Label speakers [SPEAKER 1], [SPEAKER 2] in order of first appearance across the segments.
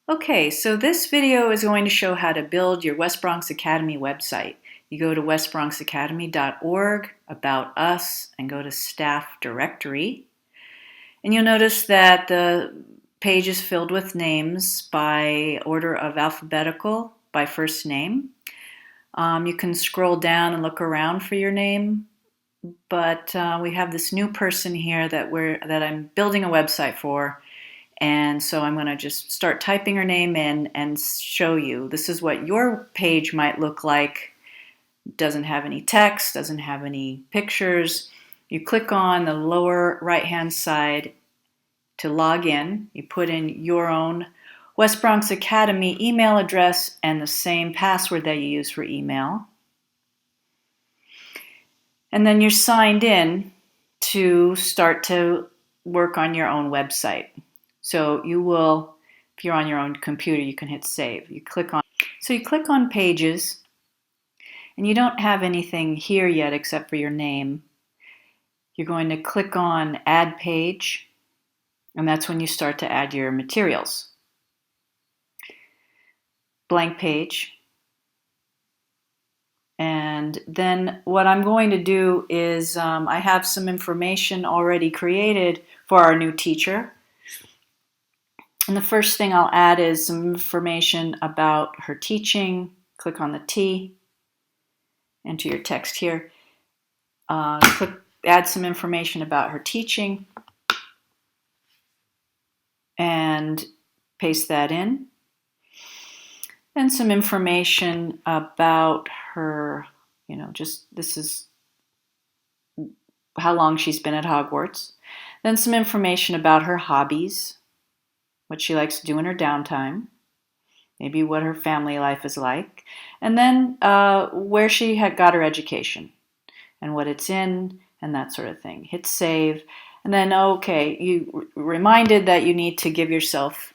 [SPEAKER 1] Okay, so this video is going to show how to build your West Bronx Academy website. You go to westbronxacademy.org, About Us, and go to Staff Directory. And you'll notice that the page is filled with names by order of alphabetical by first name. You can scroll down and look around for your name, but we have this new person here that I'm building a website for. And so I'm going to just start typing her name in and show you. This is what your page might look like. It doesn't have any text, doesn't have any pictures. You click on the lower right-hand side to log in. You put in your own West Bronx Academy email address and the same password that you use for email. And then you're signed in to start to work on your own website. So you will, if you're on your own computer, you can hit save. You click on pages, and you don't have anything here yet except for your name. You're going to click on add page, and that's when you start to add your materials. Blank page. And then what I'm going to do is I have some information already created for our new teacher. And the first thing I'll add is some information about her teaching. Click on the T, enter your text here. Add some information about her teaching and paste that in. And some information about her, this is how long she's been at Hogwarts. Then some information about her hobbies, what she likes to do in her downtime, maybe what her family life is like, and then where she had got her education and what it's in and that sort of thing. Hit save, and then okay, you reminded that you need to give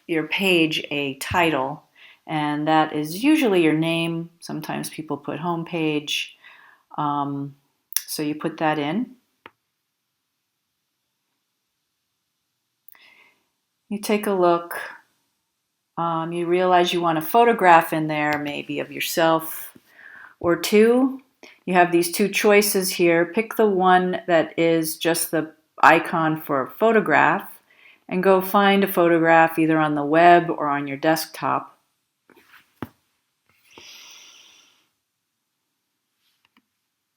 [SPEAKER 1] your page a title, and that is usually your name. Sometimes people put home page, so you put that in. You take a look. You realize you want a photograph in there, maybe of yourself or two. You have these two choices here. Pick the one that is just the icon for a photograph and go find a photograph either on the web or on your desktop.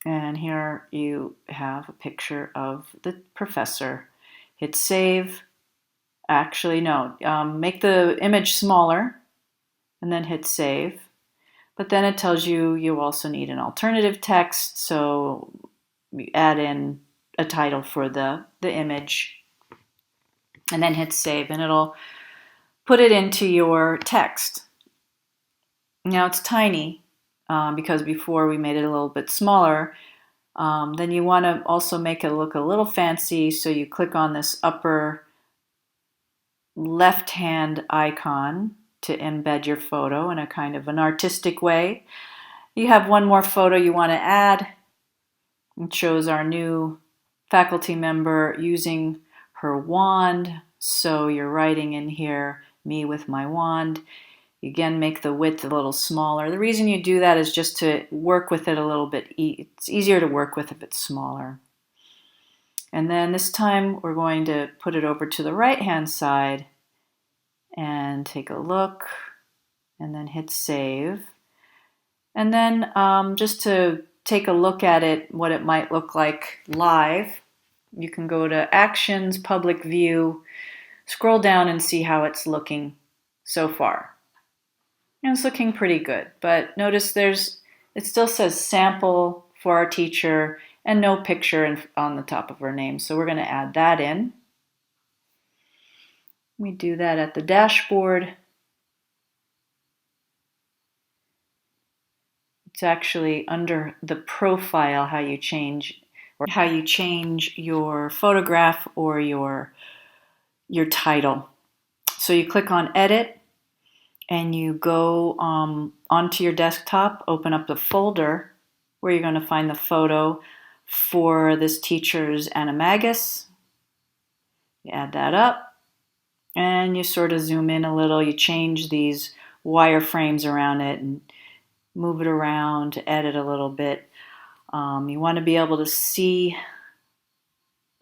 [SPEAKER 1] And here you have a picture of the professor. Hit save. Actually, no, make the image smaller and then hit save. But then it tells you also need an alternative text, so you add in a title for the image and then hit save, and it'll put it into your text. Now it's tiny because before we made it a little bit smaller. Then you want to also make it look a little fancy, so you click on this upper left-hand icon to embed your photo in a kind of an artistic way. You have one more photo you want to add. It shows our new faculty member using her wand. So you're writing in here, me with my wand. You again make the width a little smaller. The reason you do that is just to work with it a little bit. It's easier to work with if it's smaller. And then this time we're going to put it over to the right-hand side and take a look and then hit save. And then just to take a look at it, what it might look like live, you can go to Actions, Public View, scroll down and see how it's looking so far. And it's looking pretty good, but notice it still says sample for our teacher and no picture on the top of her name. So we're going to add that in. We do that at the dashboard. It's actually under the profile how you change your photograph or your title. So you click on edit and you go onto your desktop, open up the folder where you're going to find the photo for this teacher's animagus. You add that up. And you sort of zoom in a little. You change these wireframes around it and move it around to edit a little bit. You want to be able to see,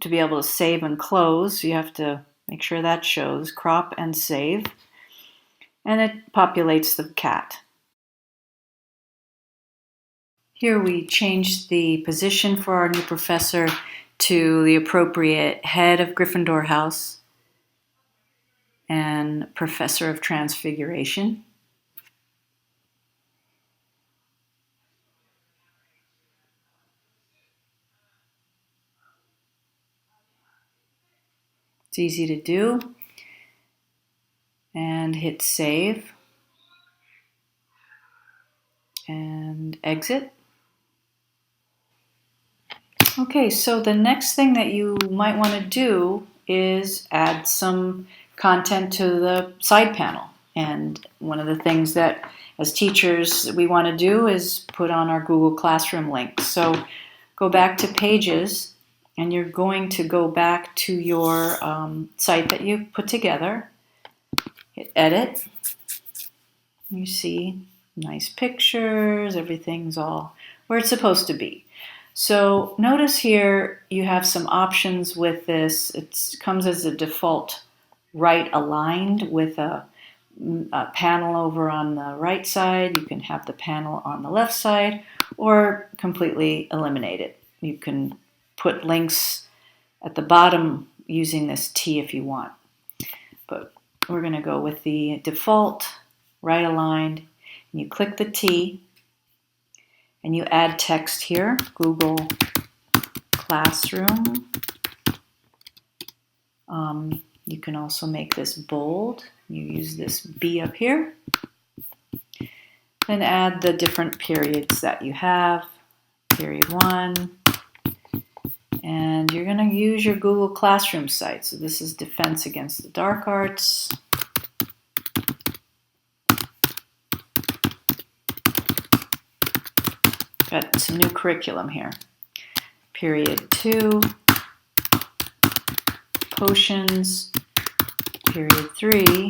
[SPEAKER 1] to be able to save and close. You have to make sure that shows. Crop and save. And it populates the cat. Here we changed the position for our new professor to the appropriate head of Gryffindor House and professor of transfiguration. It's easy to do. And hit save and exit. Okay, so the next thing that you might want to do is add some content to the side panel. And one of the things that as teachers we want to do is put on our Google Classroom link. So go back to Pages, and you're going to go back to your site that you put together. Hit Edit. You see nice pictures, everything's all where it's supposed to be. So notice here you have some options with this. It comes as a default right aligned with a panel over on the right side. You can have the panel on the left side or completely eliminate it. You can put links at the bottom using this T if you want. But we're going to go with the default right aligned. And you click the T and you add text here, Google Classroom. You can also make this bold. You use this B up here. Then add the different periods that you have. Period 1. And you're going to use your Google Classroom site. So this is Defense Against the Dark Arts. Got some new curriculum here. Period 2, potions. Period 3,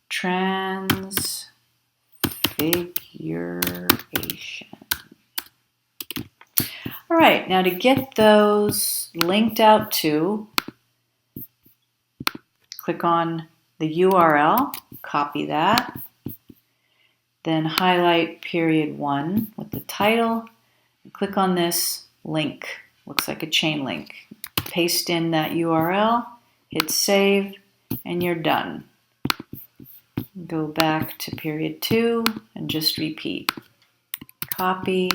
[SPEAKER 1] transfiguration. All right, now to get those linked out to, click on the URL, copy that. Then highlight period 1 with the title. Click on this link. Looks like a chain link. Paste in that URL, hit save, and you're done. Go back to period 2 and just repeat. Copy.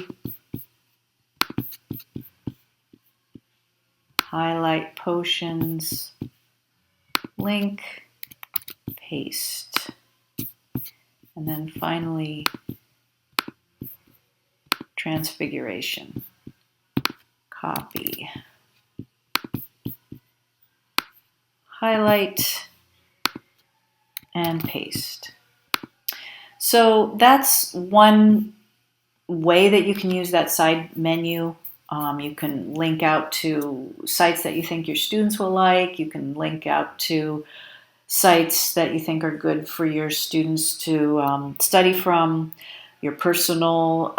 [SPEAKER 1] Highlight potions. Link. Paste. And then finally, transfiguration. Copy. Highlight and paste. So that's one way that you can use that side menu. You can link out to sites that you think your students will like. You can link out to sites that you think are good for your students to study from, your personal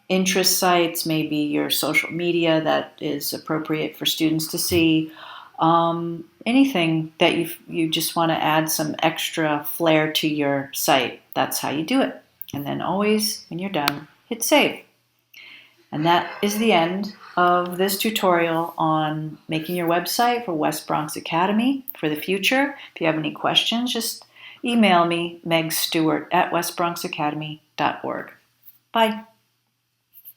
[SPEAKER 1] interest sites, maybe your social media that is appropriate for students to see. Anything that you just want to add some extra flair to your site, that's how you do it. And then always, when you're done, hit save. And that is the end of this tutorial on making your website for West Bronx Academy for the future. If you have any questions, just email me, megstewart@westbronxacademy.org. Bye.